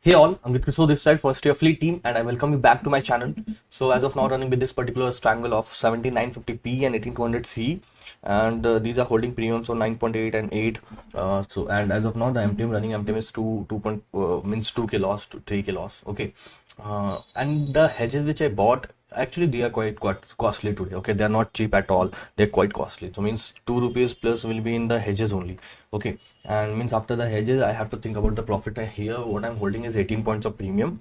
Hey all, Angit Kishore this side for Stay Fleet team and I welcome you back to my channel. So as of now running with this particular triangle of 17950p and 18200C and these are holding premiums on 9.8 and 8. And as of now the MTM running MTM is 2 means 2k loss to 3k loss. Okay. And the hedges which I bought actually they are quite costly today. Okay, they are not cheap at all, they're quite costly, so means 2 rupees plus will be in the hedges only. Okay, and means after the hedges I have to think about the profit. Here what I'm holding is 18 points of premium,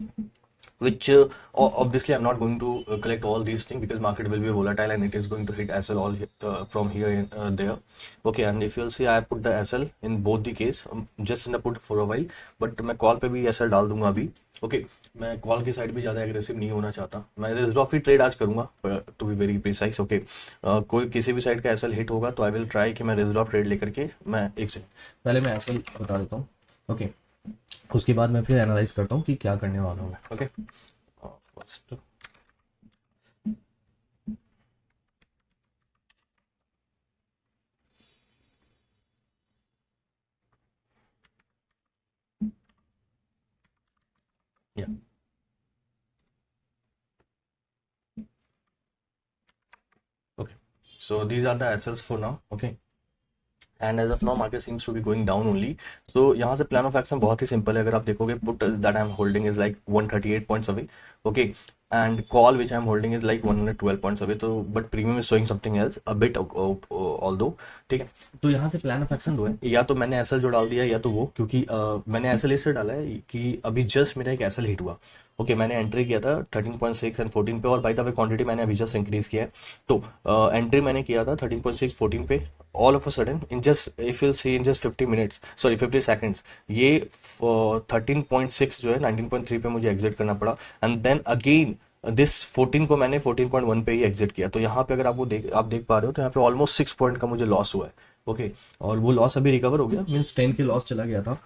which obviously I'm not going to collect all these things because market will be volatile and it is going to hit SL all from here in there. Okay, and if you'll see I put the SL in both the case, just in the put for a while, but मैं call पे भी SL डाल दूंगा अभी. Okay, मैं call की side भी ज़्यादा एग्रेसिव नहीं होना चाहता. मैं रिस्क ऑफ ही ट्रेड आज करूंगा to be very precise. Okay, कोई किसी भी साइड का SL हिट होगा तो आई विल ट्राई कि मैं रिस्क ऑफ ट्रेड लेकर के मैं एक से पहले मैं SL बता देता हूँ. ओके, उसके बाद मैं फिर एनालाइज करता हूँ कि क्या करने वाला हूँ मैं. ओके, फर्स्ट या okay, so these are the SLs for now. Okay, and as of now market seems to be going down only. So यहाँ से plan of action बहुत ही simple है. अगर आप देखोगे put that I'm holding is like 138 points away. Okay, and call which I'm holding is like 112 points away. So but premium is showing something else a bit although. ठीक है, तो यहाँ से प्लान ऑफ एक्शन दो है, या तो मैंने एसएल जो डाल दिया या तो वो, क्योंकि मैंने एसएल इससे डाला है कि अभी जस्ट मेरा एक एसएल हिट हुआ. ओके, मैंने एंट्री किया था 13.6 एंड 14 पे, और बाय द वे क्वांटिटी मैंने अभी जस्ट इंक्रीज किया है. तो एंट्री मैंने किया था 13.6 14 पे. All of a sudden in just if you see in just 50 minutes sorry 50 seconds ये 13.6 जो है 19.3 पे मुझे एग्जिट करना पड़ा. एंड देन अगेन दिस 14 को मैंने 14.1 पे ही एग्जिट किया. तो यहाँ पे अगर आपको आप देख पा रहे हो तो यहाँ पे ऑलमोस्ट 6 पॉइंट का मुझे लॉस हुआ है. ओके, और वो लॉस अभी रिकवर हो गया, मीन्स 10 के लॉस चला गया था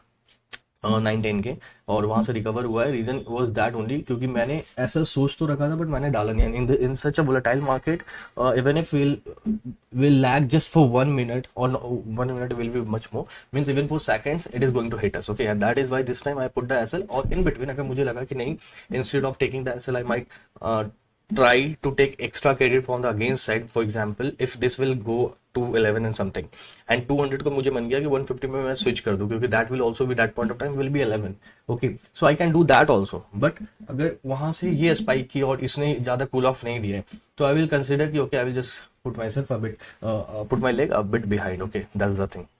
9-10 के, और वहां से रिकवर हुआ है. रीजन वॉज दैट ओनली क्योंकि मैंने ऐसा सोच तो रखा था बट मैंने डाला नहीं. In such a volatile market even if will lag just for 1 minute or 1 minute will be much more, means even for seconds it is going to hit us. Okay, and that is why this time I put the SL. और in between अगर मुझे लगा कि नहीं, instead of taking the SL I might try to take extra credit from the against side. For example, if this will go to 11 and something and 200 को मुझे मन गया कि 150 में मैं switch कर दूं क्योंकि that will also be that point of time will be 11. Okay, so I can do that also. But अगर वहां से ये spike की और इसने ज़्यादा cool off नहीं दिए तो I will consider कि okay I will just put myself a bit put my leg a bit behind. Okay, that's the thing.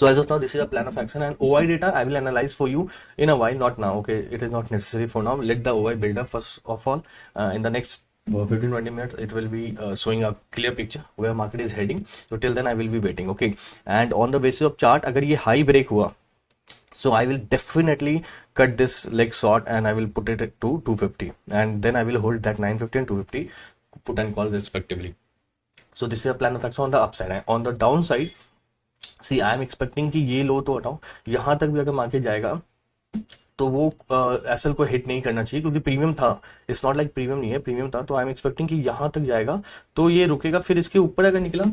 So as of now, this is a plan of action, and OI data I will analyze for you in a while, not now. Okay, it is not necessary for now. Let the OI build up first of all. In the next 15-20 minutes, it will be showing a clear picture where market is heading. So till then, I will be waiting. Okay, and on the basis of chart, अगर ये high break हुआ, so I will definitely cut this leg short and I will put it to 250, and then I will hold that 950 and 250 put and call respectively. So this is a plan of action on the upside. And on the downside, see I am expecting कि ये लो तो हटाओ, यहाँ तक भी अगर market जाएगा तो वो एसएल को हिट नहीं करना चाहिए क्योंकि प्रीमियम था. इट्स नॉट लाइक प्रीमियम नहीं है, प्रीमियम था. तो आई एम एक्सपेक्टिंग कि यहाँ तक जाएगा तो ये रुकेगा, फिर इसके ऊपर अगर निकला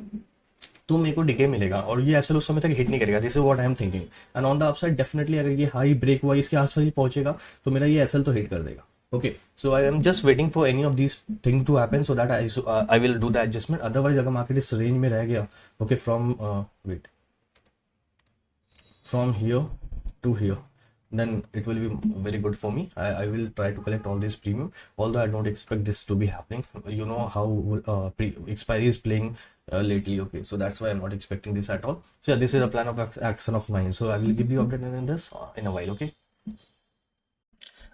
तो मेरे को डिके मिलेगा और ये एसएल उस समय तक हिट नहीं करेगा. This is what I am thinking. And on the upside definitely अगर ये हाई ब्रेक हुआ इसके आसपास ही पहुंचेगा तो मेरा ये एसएल तो हिट कर देगा. Okay, so I am just waiting for any of these things to happen so that I will do the adjustment. Otherwise अगर मार्केट इस रेंज में रह गया, okay, from here to here, then it will be very good for me. I will try to collect all this premium, although I don't expect this to be happening. You know how expiry is playing lately. Okay, so that's why I'm not expecting this at all. So yeah, this is a plan of action of mine, so I will give you update in this in a while.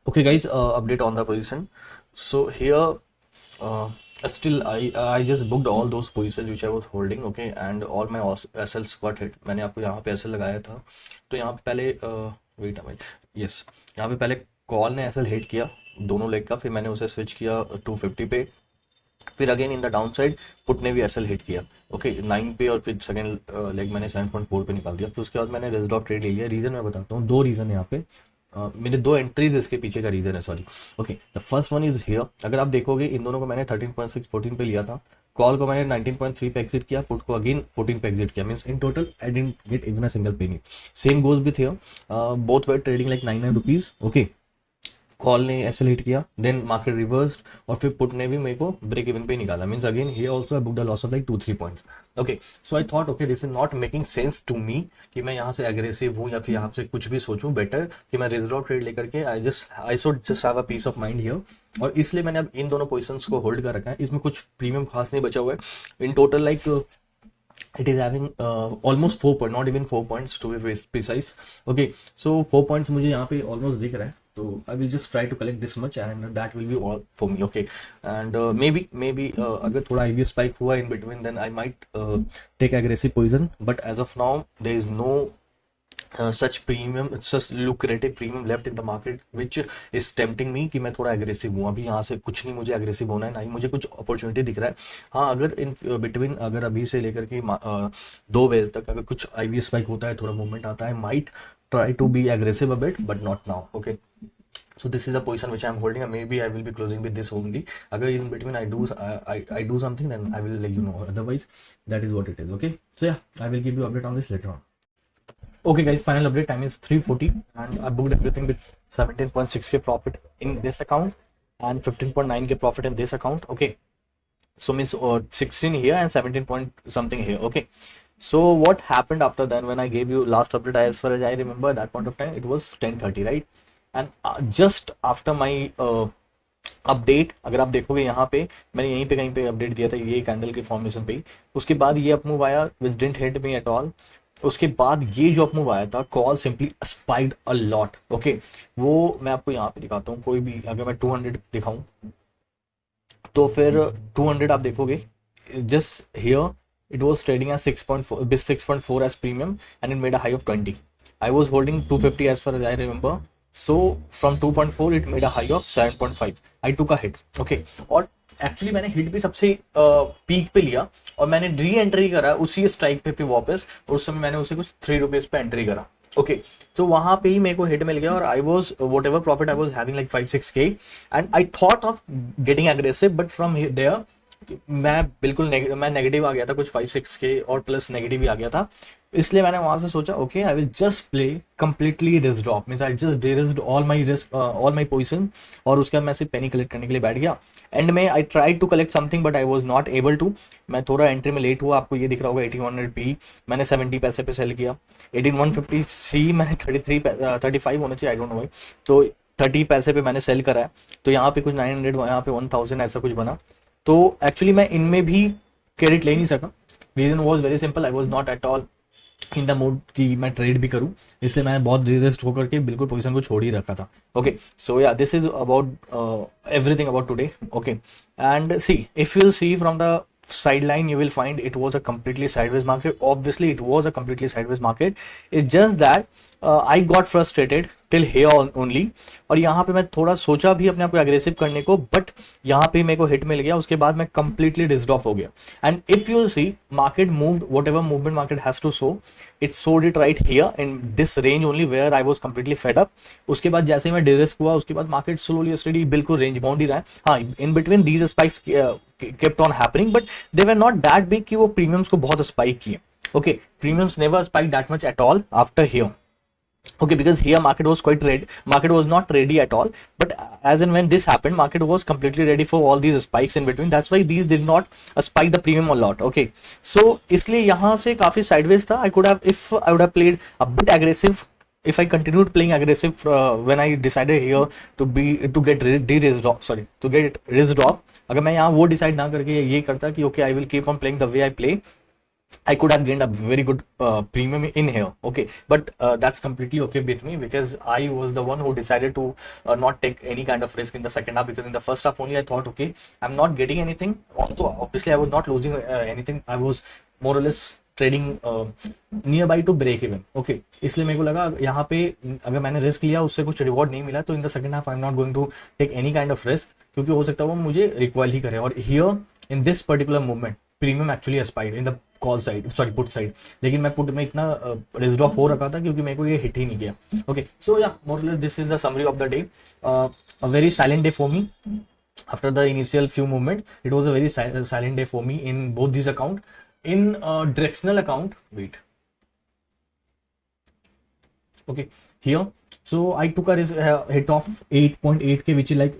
Okay guys, update on the position. So here still I just booked all those positions which I was holding. Okay, and all my SLs got hit. मैंने आपको यहाँ पे SL लगाया था तो यहाँ पे पहले वेट अ मिनट, यस, यहाँ पे पहले कॉल ने SL हिट किया दोनों लेग का, फिर मैंने उसे स्विच किया 250 पे, फिर again in the down side put ने भी SL हिट किया. ओके, 9 पे, और फिर सेकंड लेग मैंने 7.4 पे निकाल दिया. फिर उसके बाद मैंने रिस्क ऑफ ट्रेड ले लिया. रीजन मैं बताता हूँ, दो रीजन यहाँ पे. मेरे दो एंट्रीज इसके पीछे का रीजन है. Sorry. Okay, the first one is here. अगर आप देखोगे इन दोनों को मैंने 13.6 14 पे लिया था, कॉल को मैंने 19.3 पे एग्जिट किया, पुट को अगेन 14 पे एग्जिट किया. Means in total I didn't get even a single penny. Same goes with here, both were trading like 9 rupees. Okay, call ने ऐसे हिट किया, देन मार्केट रिवर्स्ड, और फिर पुट ने भी मेरे को ब्रेक इवन पे निकाला, means again here also I booked a loss of like 2-3 points. Okay, so I thought okay this is not making sense to me कि मैं यहाँ से एग्रेसिव हूँ या फिर यहाँ से कुछ भी सोचूं. बेटर कि मैं रिजर्व ट्रेड लेकर के I should just have a peace of mind here. और इसलिए मैंने अब इन दोनों पोजिशंस को होल्ड कर रखा है. इसमें कुछ प्रीमियम खास नहीं बचा हुआ है. In total like it is having almost 4 point, not even 4 points to be precise. Okay, so 4 points मुझे यहाँ पे almost दिख रहा है, तो I will just try to collect this much and that will be all for me. Okay, and maybe अगर थोड़ा IVS spike हुआ in between, then I might take aggressive position, but as of now there is no such premium, such lucrative premium left in the market which is tempting me कि मैं थोड़ा aggressive हूँ. अभी यहाँ से कुछ नहीं मुझे एग्रेसिव होना है, ना ही मुझे कुछ अपॉर्चुनिटी दिख रहा है. हाँ, अगर इन बिटवीन अगर अभी से लेकर के 2 बजे तक अगर कुछ IVS स्पाइक होता है, थोड़ा मूवमेंट आता है, might try to be aggressive a bit, but not now. Okay, so this is a position which I am holding, and maybe I will be closing with this only. Agar in between I do something, then I will let you know. Otherwise, that is what it is. Okay, so yeah, I will give you update on this later on. Okay guys, final update time is 3:40 and I booked everything with 17.6k profit in this account and 15.9k profit in this account. Okay, so means 16 here and 17 point something here. Okay, so what happened after then when I gave you last update? As far as I remember, that point of time it was 10:30, right? And just after my update, अगर आप देखोगे यहाँ पे मैंने यहीं पे कहीं पे अपडेट दिया था ये कैंडल के फॉर्मेशन पे ही. उसके बाद ये अप मूव आया which didn't hit me at all. उसके बाद ये जो अप मूव आया था, call simply spiked a lot. Okay, वो मैं आपको यहाँ पे दिखाता हूँ. कोई भी अगर मैं 200 दिखाऊं तो फिर 200 आप देखोगे just here it was trading at 6.4 as premium and it made a high of 20. I was holding 250 as far as I remember. So from 2.4 it made a high of 7.5. I took a hit. Okay, और actually मैंने hit भी सबसे peak पे लिया और मैंने re entry करा उसी स्ट्राइक पे वापस, और उस समय मैंने उसे कुछ 3 रुपीज पे एंट्री करा. ओके, तो वहां पे ही मेरे को हिट मिल गया और I was whatever profit I was having like 5-6k and I thought of getting aggressive, but from there मैं बिल्कुल मैं नेगेटिव आ गया था, कुछ 5-6k और प्लस नेगेटिव भी आ गया था. इसलिए मैंने वहां से सोचा okay I will just play completely risk off, means I just derisked all my risk all my position, और उसके बाद मैं सिर्फ पेनी कलेक्ट करने के लिए बैठ गया. एंड में I try to collect something but I was not able to. मैं थोड़ा एंट्री में लेट हुआ, आपको ये दिख रहा होगा 1800p मैंने 70 पैसे पे सेल किया. 18150C मैंने 35 होना चाहिए, आई डोंट नो व्हाई, तो 30 पैसे पे मैंने सेल करा है. तो यहाँ पे कुछ 900, यहाँ पे 1000 ऐसा कुछ बना. तो एक्चुअली मैं इनमें भी क्रेडिट ले नहीं सका. Reason was very simple, I was not at all in the mood कि मैं ट्रेड भी करूं, इसलिए मैंने बहुत रिजेस्ट होकर के बिल्कुल पोजीशन को छोड़ ही रखा था. ओके, सो या this is about everything about today. Okay, and see if you see from the sideline you will find it was a completely sideways market. Obviously it was a completely sideways market. It's just that I got frustrated till here only. और यहाँ पे मैं थोड़ा सोचा भी अपने आप को एग्रेसिव करने को, बट यहाँ पे मेरे को हिट मिल गया. उसके बाद मैं completely डिस्ड ऑफ हो गया. And if you see market moved whatever movement market has to show, it showed it right here in this range only where I was completely fed up. उसके बाद जैसे ही मैं डिरिस्क हुआ उसके बाद मार्केट स्लोली स्टडी बिल्कुल range bound ही रहा है. हाँ, in between these spikes kept on happening, but they were not that big कि वो premiums को बहुत spike किए. Okay, premiums never spiked that much at all after here. Okay, because here market was quite ready, market was not ready at all, but as and when this happened, market was completely ready for all these spikes in between. That's why these did not spike the premium a lot. Okay, so इसलिए यहाँ से काफी sideways था. I could have, if I would have played a bit aggressive, if I continued playing aggressive when I decided here to get de-risked off, sorry, to get risked off, अगर मैं यहाँ वो decide ना करके ये करता कि okay I will keep on playing the way I play, I could have gained a very good premium in here. Okay, but that's completely okay with me because I was the one who decided to not take any kind of risk in the second half, because in the first half only I thought okay I'm not getting anything, although obviously I was not losing anything. I was more or less trading nearby to break even. Okay, इसलिए मेरे को लगा यहाँ पे अगर मैंने risk लिया उससे कुछ रिवॉर्ड नहीं मिला, तो in the second half I am not going to take any kind of risk, क्योंकि हो सकता है वो मुझे रिक्वाइल ही करे. और here in this particular movement premium actually expired in the call side, sorry put side, लेकिन मैं पुट में इतना रिस्क ऑफ हो रखा था क्योंकि मेरे को ये हिट ही नहीं किया. ओके, सो या मोर और less this is the summary of the day. A very silent day for me after the initial few movements. It was a very silent day for me in both these account. In directional account, wait, okay, here So I took a hit of 8.8k, which is like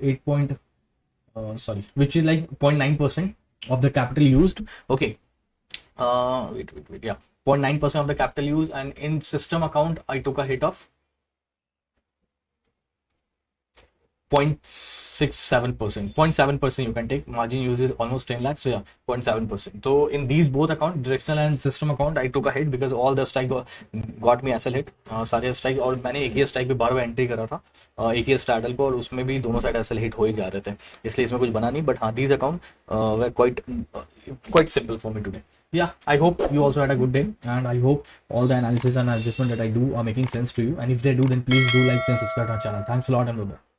which is like 0.9% of the capital used. Okay. Wait. Yeah, 0.9% of the capital used, and in system account I took a hit of 0.67%. 0.7% you can take. Margin use is almost 10 lakhs. So yeah, 0.7%. So in these both account, directional and system account, I took a hit because all the strike got me SL hit. सारे strike, और मैंने एक ही strike पे 12 entry करा था, एक ही straddle को, और उसमें भी दोनों साइड SL हिट हो ही जा रहे थे, इसलिए इसमें कुछ बना नहीं. बट हाँ, these account were quite simple for me today. Yeah, I hope you also had a good day, and I hope all the analysis and adjustment that I do are making sense to you. And if they do, then please do like and subscribe to our channel. Thanks a lot, and bye bye.